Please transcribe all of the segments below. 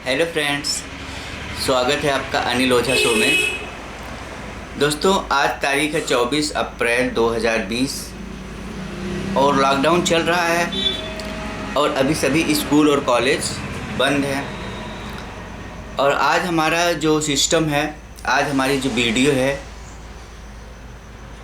Hello friends, स्वागत है आपका अनिल ओझा शो में। दोस्तों, आज तारीख है 24 अप्रैल 2020 और लॉकडाउन चल रहा है और अभी सभी स्कूल और कॉलेज बंद हैं। और आज हमारा जो सिस्टम है, आज हमारी जो वीडियो है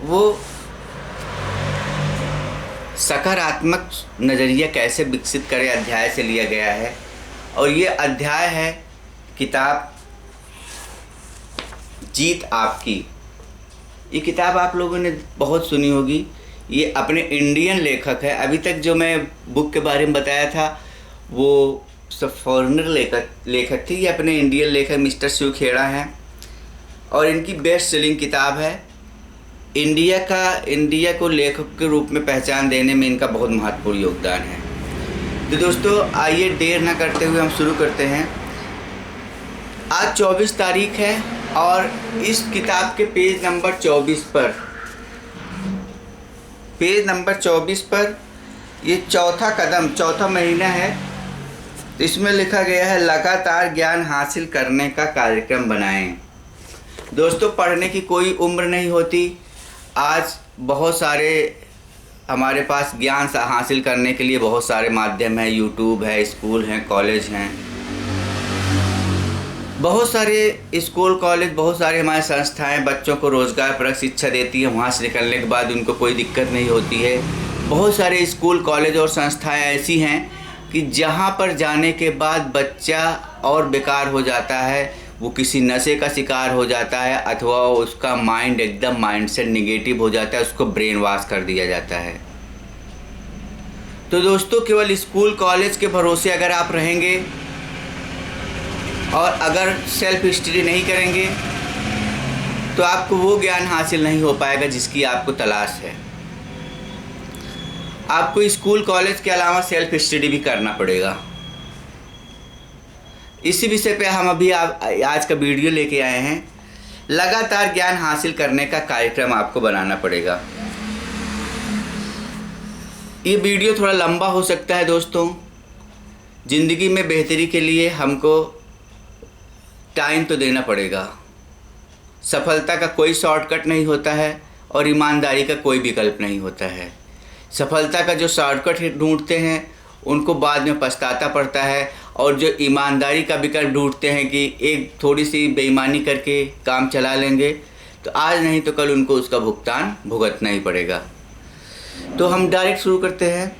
वो सकारात्मक नज़रिया कैसे विकसित करें अध्याय से लिया गया है। और ये अध्याय है किताब जीत आपकी। ये किताब आप लोगों ने बहुत सुनी होगी। ये अपने इंडियन लेखक है। अभी तक जो मैं बुक के बारे में बताया था वो सब फॉरेनर लेखक थी। ये अपने इंडियन लेखक मिस्टर शिव खेड़ा हैं और इनकी बेस्ट सेलिंग किताब है। इंडिया को लेखक के रूप में पहचान देने में इनका बहुत महत्वपूर्ण योगदान है। तो दोस्तों, आइए देर ना करते हुए हम शुरू करते हैं। आज 24 तारीख है और इस किताब के पेज नंबर 24 पर ये चौथा महीना है। इसमें लिखा गया है लगातार ज्ञान हासिल करने का कार्यक्रम बनाएं। दोस्तों, पढ़ने की कोई उम्र नहीं होती। आज बहुत सारे हमारे पास ज्ञान हासिल करने के लिए बहुत सारे माध्यम हैं। यूट्यूब है, स्कूल हैं, कॉलेज हैं, बहुत सारे स्कूल कॉलेज, बहुत सारे हमारे संस्थाएं बच्चों को रोज़गारपरक शिक्षा देती हैं। वहाँ से निकलने के बाद उनको कोई दिक्कत नहीं होती है। बहुत सारे स्कूल कॉलेज और संस्थाएं ऐसी हैं कि जहाँ पर जाने के बाद बच्चा और बेकार हो जाता है, वो किसी नशे का शिकार हो जाता है अथवा उसका माइंड एकदम माइंडसेट निगेटिव हो जाता है, उसको ब्रेन वॉश कर दिया जाता है। तो दोस्तों, केवल स्कूल कॉलेज के भरोसे अगर आप रहेंगे और अगर सेल्फ स्टडी नहीं करेंगे तो आपको वो ज्ञान हासिल नहीं हो पाएगा जिसकी आपको तलाश है। आपको स्कूल कॉलेज के अलावा सेल्फ स्टडी भी करना पड़ेगा। इसी विषय पे हम अभी आज का वीडियो लेके आए हैं। लगातार ज्ञान हासिल करने का कार्यक्रम आपको बनाना पड़ेगा। ये वीडियो थोड़ा लंबा हो सकता है दोस्तों। ज़िंदगी में बेहतरी के लिए हमको टाइम तो देना पड़ेगा। सफलता का कोई शॉर्टकट नहीं होता है और ईमानदारी का कोई विकल्प नहीं होता है। सफलता का जो शॉर्टकट ढूंढते हैं उनको बाद में पछताता पड़ता है, और जो ईमानदारी का विकल्प ढूंढते हैं कि एक थोड़ी सी बेईमानी करके काम चला लेंगे तो आज नहीं तो कल उनको उसका भुगतान भुगतना ही पड़ेगा। तो हम डायरेक्ट शुरू करते हैं।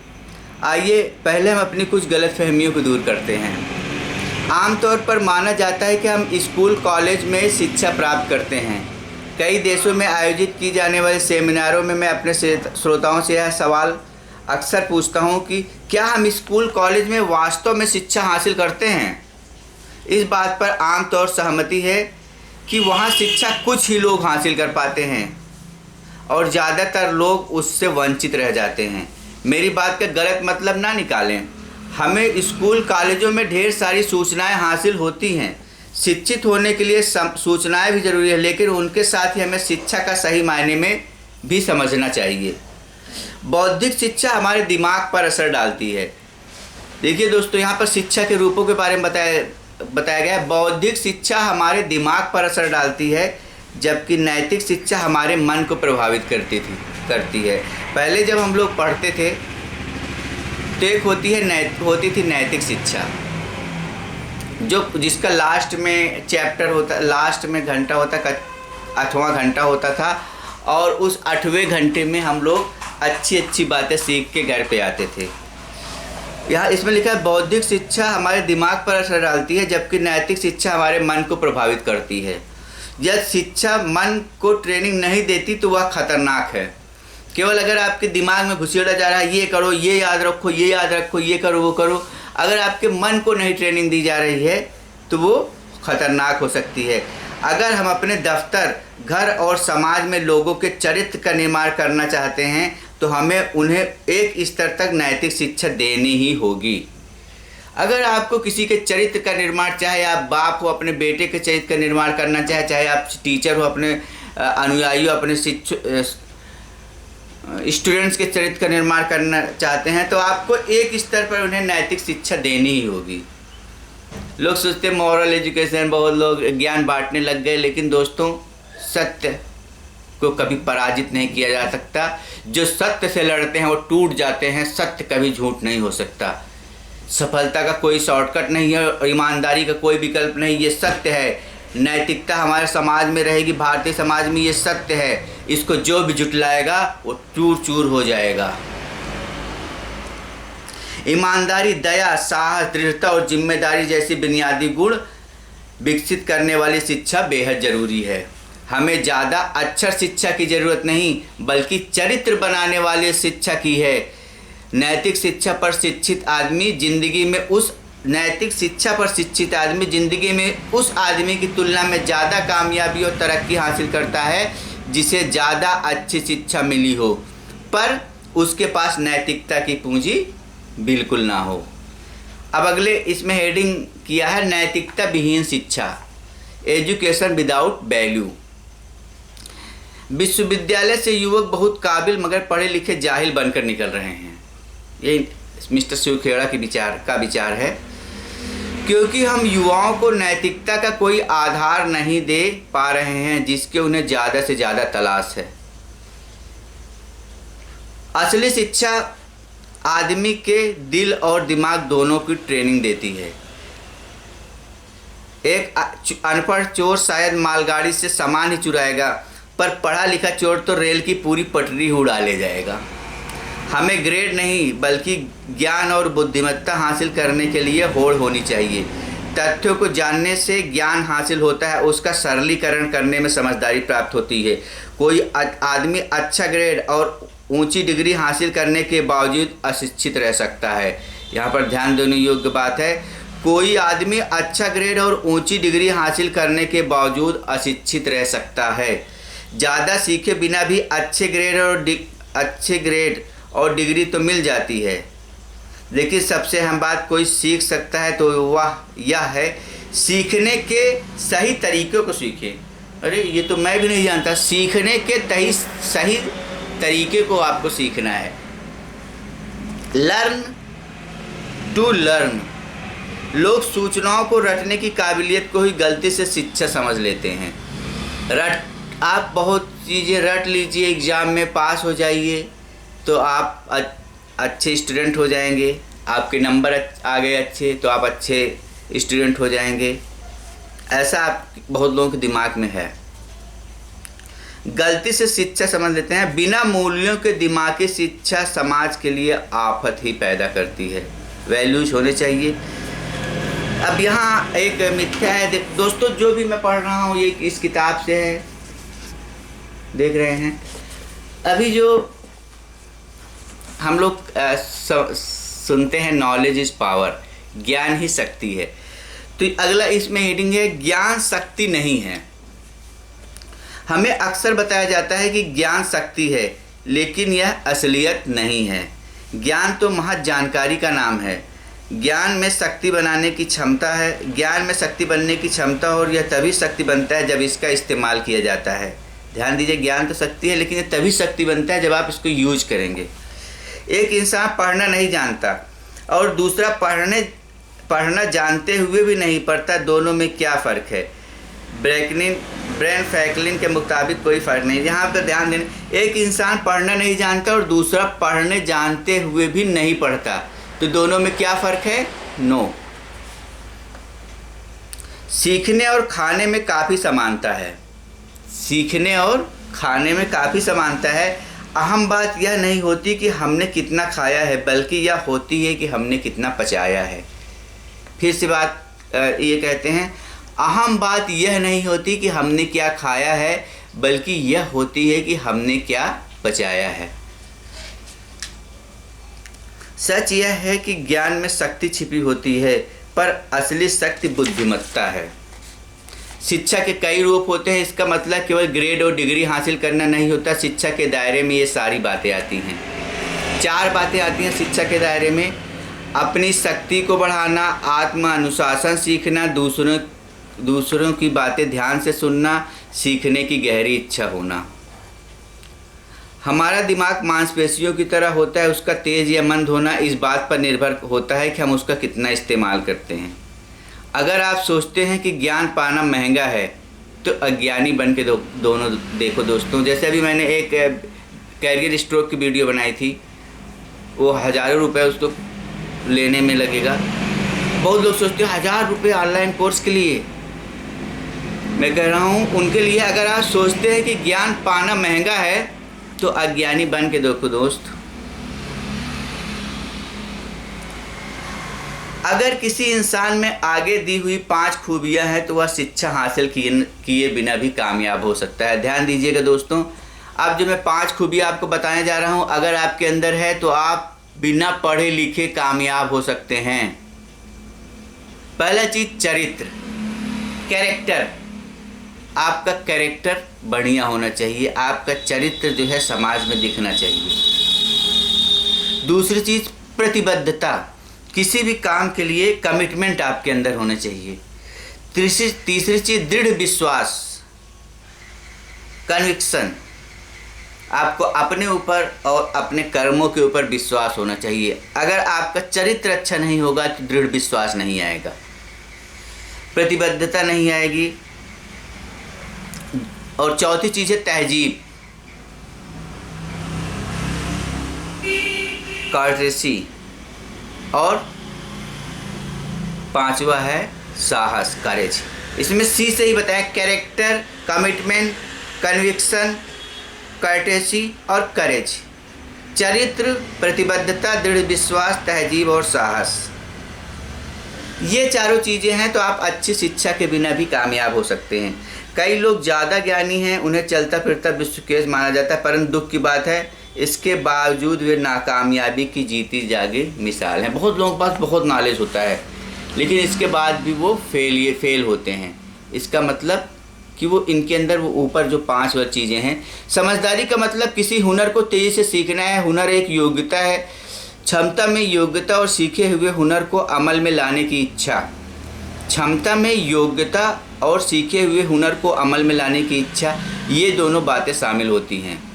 आइए पहले हम अपनी कुछ गलतफहमियों को दूर करते हैं। आमतौर पर माना जाता है कि हम स्कूल कॉलेज में शिक्षा प्राप्त करते हैं। कई देशों में आयोजित की जाने वाले सेमिनारों में मैं अपने श्रोताओं से यह सवाल अक्सर पूछता हूं कि क्या हम स्कूल कॉलेज में वास्तव में शिक्षा हासिल करते हैं। इस बात पर आमतौर सहमति है कि वहां शिक्षा कुछ ही लोग हासिल कर पाते हैं और ज़्यादातर लोग उससे वंचित रह जाते हैं। मेरी बात का गलत मतलब ना निकालें। हमें स्कूल कॉलेजों में ढेर सारी सूचनाएं हासिल होती हैं। शिक्षित होने के लिए सूचनाएं भी ज़रूरी है, लेकिन उनके साथ ही हमें शिक्षा का सही मायने में भी समझना चाहिए। बौद्धिक शिक्षा हमारे दिमाग पर असर डालती है। देखिए दोस्तों, यहाँ पर शिक्षा के रूपों के बारे में बताया गया है। बौद्धिक शिक्षा हमारे दिमाग पर असर डालती है, जबकि नैतिक शिक्षा हमारे मन को प्रभावित करती है। पहले जब हम लोग पढ़ते थे तो एक होती थी नैतिक शिक्षा, जिसका लास्ट में चैप्टर होता, लास्ट में घंटा होता, 8वां घंटा होता था, और उस 8वें घंटे में हम लोग अच्छी बातें सीख के घर पे आते थे। यहाँ इसमें लिखा है बौद्धिक शिक्षा हमारे दिमाग पर असर डालती है, जबकि नैतिक शिक्षा हमारे मन को प्रभावित करती है। यह शिक्षा मन को ट्रेनिंग नहीं देती तो वह खतरनाक है। केवल अगर आपके दिमाग में घुसेड़ा जा रहा है ये करो, ये याद रखो, ये करो, वो करो, अगर आपके मन को नहीं ट्रेनिंग दी जा रही है तो वो खतरनाक हो सकती है। अगर हम अपने दफ्तर, घर और समाज में लोगों के चरित्र का निर्माण करना चाहते हैं तो हमें उन्हें एक स्तर तक नैतिक शिक्षा देनी ही होगी। अगर आपको किसी के चरित्र का निर्माण, चाहे आप बाप हो अपने बेटे के चरित्र का निर्माण करना चाहे आप टीचर हो अपने अनुयायी हो, अपने स्टूडेंट्स के चरित्र का निर्माण करना चाहते हैं, तो आपको एक स्तर पर उन्हें नैतिक शिक्षा देनी ही होगी। लोग सोचते मॉरल एजुकेशन, बहुत लोग ज्ञान बांटने लग गए, लेकिन दोस्तों सत्य को कभी पराजित नहीं किया जा सकता। जो सत्य से लड़ते हैं वो टूट जाते हैं। सत्य कभी झूठ नहीं हो सकता। सफलता का कोई शॉर्टकट नहीं है और ईमानदारी का कोई विकल्प नहीं, ये सत्य है। नैतिकता हमारे समाज में रहेगी, भारतीय समाज में ये सत्य है। इसको जो भी जुटलाएगा वो चूर चूर हो जाएगा। ईमानदारी, दया, साहस, दृढ़ता और जिम्मेदारी जैसी बुनियादी गुण विकसित करने वाली शिक्षा बेहद ज़रूरी है। हमें ज़्यादा अक्षर शिक्षा की ज़रूरत नहीं, बल्कि चरित्र बनाने वाली शिक्षा की है। नैतिक शिक्षा पर शिक्षित आदमी ज़िंदगी में उस आदमी की तुलना में ज़्यादा कामयाबी और तरक्की हासिल करता है जिसे ज़्यादा अच्छी शिक्षा मिली हो, पर उसके पास नैतिकता की पूंजी बिल्कुल ना हो। अब अगले इसमें हेडिंग किया है नैतिकता विहीन शिक्षा, एजुकेशन विदाउट वैल्यू। विश्वविद्यालय से युवक बहुत काबिल मगर पढ़े लिखे जाहिल बनकर निकल रहे हैं। ये मिस्टर शिवखेड़ा का विचार है। क्योंकि हम युवाओं को नैतिकता का कोई आधार नहीं दे पा रहे हैं जिसके उन्हें ज़्यादा से ज़्यादा तलाश है। असली शिक्षा आदमी के दिल और दिमाग दोनों की ट्रेनिंग देती है। एक अनपढ़ चोर शायद मालगाड़ी से सामान ही चुराएगा, पर पढ़ा लिखा चोर तो रेल की पूरी पटरी उड़ा ले जाएगा। हमें ग्रेड नहीं बल्कि ज्ञान और बुद्धिमत्ता हासिल करने के लिए होड़ होनी चाहिए। तथ्यों को जानने से ज्ञान हासिल होता है, उसका सरलीकरण करने में समझदारी प्राप्त होती है। कोई आदमी अच्छा ग्रेड और ऊंची डिग्री हासिल करने के बावजूद अशिक्षित रह सकता है। यहाँ पर ध्यान देने योग्य बात है, कोई आदमी अच्छा ग्रेड और ऊंची डिग्री हासिल करने के बावजूद अशिक्षित रह सकता है। ज़्यादा सीखे बिना भी अच्छे ग्रेड और डिग्री तो मिल जाती है, लेकिन सबसे अहम बात कोई सीख सकता है तो वह यह है सीखने के सही तरीक़ों को सीखे। अरे ये तो मैं भी नहीं जानता। सीखने के सही तरीके को आपको सीखना है। Learn to learn. लोग सूचनाओं को रटने की काबिलियत को ही गलती से शिक्षा समझ लेते हैं। आप बहुत चीज़ें रट लीजिए, एग्ज़ाम में पास हो जाइए तो आप अच्छे स्टूडेंट हो जाएंगे। आपके नंबर आ गए अच्छे तो आप अच्छे स्टूडेंट हो जाएंगे। ऐसा बहुत लोगों के दिमाग में है। गलती से शिक्षा समझ लेते हैं। बिना मूल्यों के दिमागी शिक्षा समाज के लिए आफत ही पैदा करती है। वैल्यूज होने चाहिए। अब यहाँ एक मिथ्या है दोस्तों, जो भी मैं पढ़ रहा हूँ ये इस किताब से है, देख रहे हैं। अभी जो हम लोग सुनते हैं नॉलेज इज़ पावर, ज्ञान ही शक्ति है। तो अगला इसमें हेडिंग है ज्ञान शक्ति नहीं है। हमें अक्सर बताया जाता है कि ज्ञान शक्ति है, लेकिन यह असलियत नहीं है। ज्ञान तो महज जानकारी का नाम है। ज्ञान में शक्ति बनाने की क्षमता है। ज्ञान में शक्ति बनने की क्षमता और यह तभी शक्ति बनता है जब इसका इस्तेमाल किया जाता है। ध्यान दीजिए, ज्ञान तो शक्ति है, लेकिन यह तभी शक्ति बनता है जब आप इसको यूज करेंगे। एक इंसान पढ़ना नहीं जानता और दूसरा पढ़ना जानते हुए भी नहीं पढ़ता। दोनों में क्या फ़र्क है? ब्रेन फैकलिन के मुताबिक कोई फ़र्क नहीं। यहाँ पर ध्यान देना, एक इंसान पढ़ना नहीं जानता और दूसरा पढ़ने जानते हुए भी नहीं पढ़ता, तो दोनों में क्या फ़र्क है? नो। सीखने और खाने में काफ़ी समानता है। सीखने और खाने में काफ़ी समानता है। अहम बात यह नहीं होती कि हमने कितना खाया है, बल्कि यह होती है कि हमने कितना पचाया है। फिर से बात ये कहते हैं, अहम बात यह नहीं होती कि हमने क्या खाया है, बल्कि यह होती है कि हमने क्या पचाया है। सच यह है कि ज्ञान में शक्ति छिपी होती है, पर असली शक्ति बुद्धिमत्ता है। शिक्षा के कई रूप होते हैं। इसका मतलब केवल ग्रेड और डिग्री हासिल करना नहीं होता। शिक्षा के दायरे में ये सारी बातें आती हैं। 4 बातें आती हैं शिक्षा के दायरे में। अपनी शक्ति को बढ़ाना, आत्म अनुशासन सीखना, दूसरों की बातें ध्यान से सुनना, सीखने की गहरी इच्छा होना। हमारा दिमाग मांसपेशियों की तरह होता है। उसका तेज़ या मंद होना इस बात पर निर्भर होता है कि हम उसका कितना इस्तेमाल करते हैं। अगर आप सोचते हैं कि ज्ञान पाना महंगा है तो अज्ञानी बन के दोनों देखो दोस्तों। जैसे अभी मैंने एक कैरियर स्ट्रोक की वीडियो बनाई थी, वो हज़ारों रुपए उसको लेने में लगेगा। बहुत लोग सोचते हैं 1000 रुपये ऑनलाइन कोर्स के लिए। मैं कह रहा हूँ उनके लिए, अगर आप सोचते हैं कि ज्ञान पाना महंगा है तो अज्ञानी बन के देखो दोस्त। अगर किसी इंसान में आगे दी हुई 5 खूबियां हैं तो वह शिक्षा हासिल किए बिना भी कामयाब हो सकता है। ध्यान दीजिएगा दोस्तों, अब जो मैं 5 खूबियां आपको बताने जा रहा हूं, अगर आपके अंदर है तो आप बिना पढ़े लिखे कामयाब हो सकते हैं। पहला चीज चरित्र, कैरेक्टर। आपका कैरेक्टर बढ़िया होना चाहिए, आपका चरित्र जो है समाज में दिखना चाहिए। दूसरी चीज प्रतिबद्धता, किसी भी काम के लिए कमिटमेंट आपके अंदर होना चाहिए। तीसरी चीज दृढ़ विश्वास, कन्विक्शन। आपको अपने ऊपर और अपने कर्मों के ऊपर विश्वास होना चाहिए। अगर आपका चरित्र अच्छा नहीं होगा तो दृढ़ विश्वास नहीं आएगा, प्रतिबद्धता नहीं आएगी। और चौथी चीज़ है तहजीब, कार्टेसी। और 5वां है साहस, करेज। इसमें सी से ही बताया, कैरेक्टर, कमिटमेंट, कन्विक्शन, कर्टेसी और करेज। चरित्र, प्रतिबद्धता, दृढ़ विश्वास, तहजीब और साहस, ये चारों चीज़ें हैं तो आप अच्छी शिक्षा के बिना भी कामयाब हो सकते हैं। कई लोग ज़्यादा ज्ञानी हैं, उन्हें चलता फिरता विश्वकेश माना जाता है, परंतु दुख की बात है इसके बावजूद वे नाकामयाबी की जीती जागी मिसाल हैं। बहुत लोगों के पास बहुत नॉलेज होता है लेकिन इसके बाद भी वो फेल होते हैं। इसका मतलब कि वो इनके अंदर वो ऊपर जो 5 चीज़ें हैं। समझदारी का मतलब किसी हुनर को तेज़ी से सीखना है। हुनर एक योग्यता है, क्षमता में योग्यता और सीखे हुए हुनर को अमल में लाने की इच्छा। क्षमता में योग्यता और सीखे हुए हुनर को अमल में लाने की इच्छा, ये दोनों बातें शामिल होती हैं।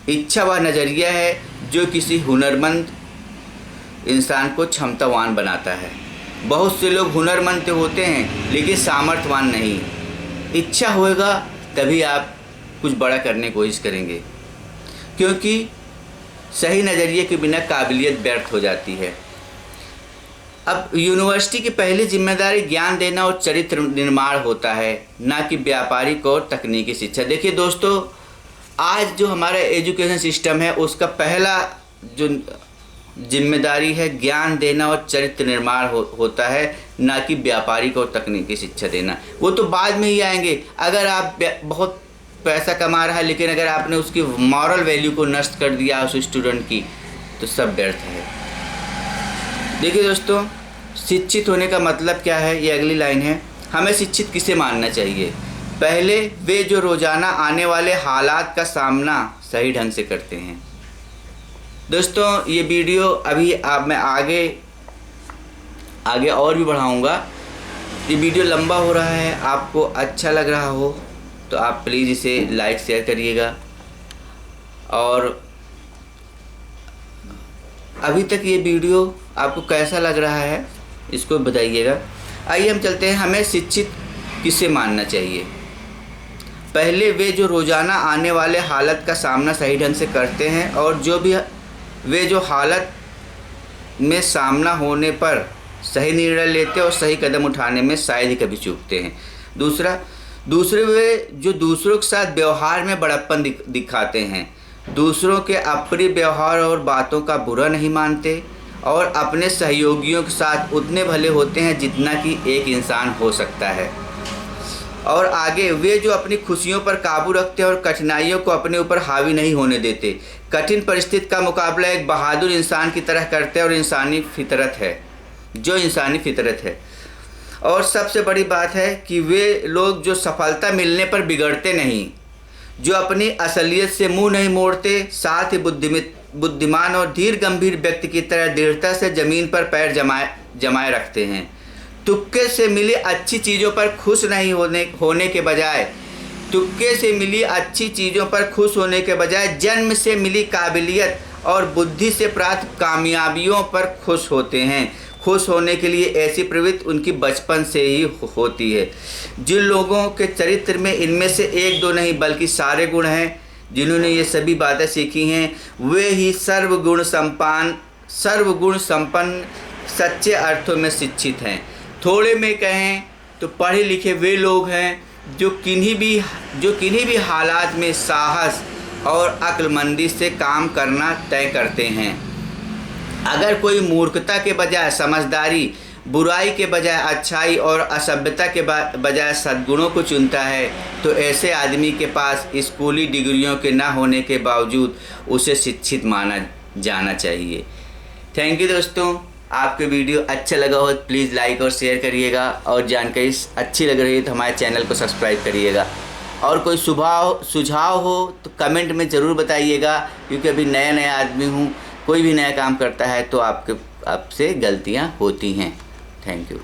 इच्छा वह नज़रिया है जो किसी हुनरमंद इंसान को क्षमतावान बनाता है। बहुत से लोग हुनरमंद होते हैं लेकिन सामर्थ्यवान नहीं। इच्छा होगा तभी आप कुछ बड़ा करने की कोशिश करेंगे, क्योंकि सही नज़रिए के बिना काबिलियत व्यर्थ हो जाती है। अब यूनिवर्सिटी की पहली जिम्मेदारी ज्ञान देना और चरित्र निर्माण होता है, ना कि व्यापारिक और तकनीकी शिक्षा। देखिए दोस्तों, आज जो हमारा एजुकेशन सिस्टम है उसका पहला जो जिम्मेदारी है ज्ञान देना और चरित्र निर्माण होता है, ना कि व्यापारिक और तकनीकी शिक्षा देना। वो तो बाद में ही आएंगे। अगर आप बहुत पैसा कमा रहा है लेकिन अगर आपने उसकी मॉरल वैल्यू को नष्ट कर दिया उस स्टूडेंट की, तो सब व्यर्थ है। देखिए दोस्तों, शिक्षित होने का मतलब क्या है, ये अगली लाइन है। हमें शिक्षित किसे मानना चाहिए? पहले वे जो रोज़ाना आने वाले हालात का सामना सही ढंग से करते हैं। दोस्तों, ये वीडियो अभी मैं आगे और भी बढ़ाऊँगा। ये वीडियो लंबा हो रहा है, आपको अच्छा लग रहा हो तो आप प्लीज़ इसे लाइक शेयर करिएगा। और अभी तक ये वीडियो आपको कैसा लग रहा है इसको बताइएगा। आइए हम चलते हैं, हमें शिक्षित किसे मानना चाहिए। पहले वे जो रोज़ाना आने वाले हालत का सामना सही ढंग से करते हैं और वे जो हालत में सामना होने पर सही निर्णय लेते हैं और सही कदम उठाने में शायद ही कभी चूकते हैं। दूसरे वे जो दूसरों के साथ व्यवहार में बड़प्पन दिखाते हैं, दूसरों के अप्रिय व्यवहार और बातों का बुरा नहीं मानते और अपने सहयोगियों के साथ उतने भले होते हैं जितना कि एक इंसान हो सकता है। और आगे, वे जो अपनी खुशियों पर काबू रखते हैं और कठिनाइयों को अपने ऊपर हावी नहीं होने देते। कठिन परिस्थिति का मुकाबला एक बहादुर इंसान की तरह करते हैं और इंसानी फितरत है। और सबसे बड़ी बात है कि वे लोग जो सफलता मिलने पर बिगड़ते नहीं, जो अपनी असलियत से मुंह नहीं मोड़ते, साथ ही बुद्धिमान और धीर गंभीर व्यक्ति की तरह दृढ़ता से ज़मीन पर पैर जमाए रखते हैं। तुक्के से मिली अच्छी चीज़ों पर खुश नहीं होने के बजाय जन्म से मिली काबिलियत और बुद्धि से प्राप्त कामयाबियों पर खुश होते हैं। खुश होने के लिए ऐसी प्रवृत्ति उनकी बचपन से ही होती है। जिन लोगों के चरित्र में इनमें से एक दो नहीं बल्कि सारे गुण हैं, जिन्होंने ये सभी बातें सीखी हैं, वे ही सर्वगुण संपन्न सच्चे अर्थों में शिक्षित हैं। थोड़े में कहें तो पढ़े लिखे वे लोग हैं जो किन्हीं भी हालात में साहस और अक्लमंदी से काम करना तय करते हैं। अगर कोई मूर्खता के बजाय समझदारी, बुराई के बजाय अच्छाई और असभ्यता के बजाय सद्गुणों को चुनता है, तो ऐसे आदमी के पास स्कूली डिग्रियों के न होने के बावजूद उसे शिक्षित माना जाना चाहिए। थैंक यू दोस्तों। आपके वीडियो अच्छा लगा हो तो प्लीज़ लाइक और शेयर करिएगा, और जानकारी अच्छी लग रही है तो हमारे चैनल को सब्सक्राइब करिएगा। और कोई सुझाव हो तो कमेंट में ज़रूर बताइएगा, क्योंकि अभी नया आदमी हूँ। कोई भी नया काम करता है तो आपसे गलतियाँ होती हैं। Thank you.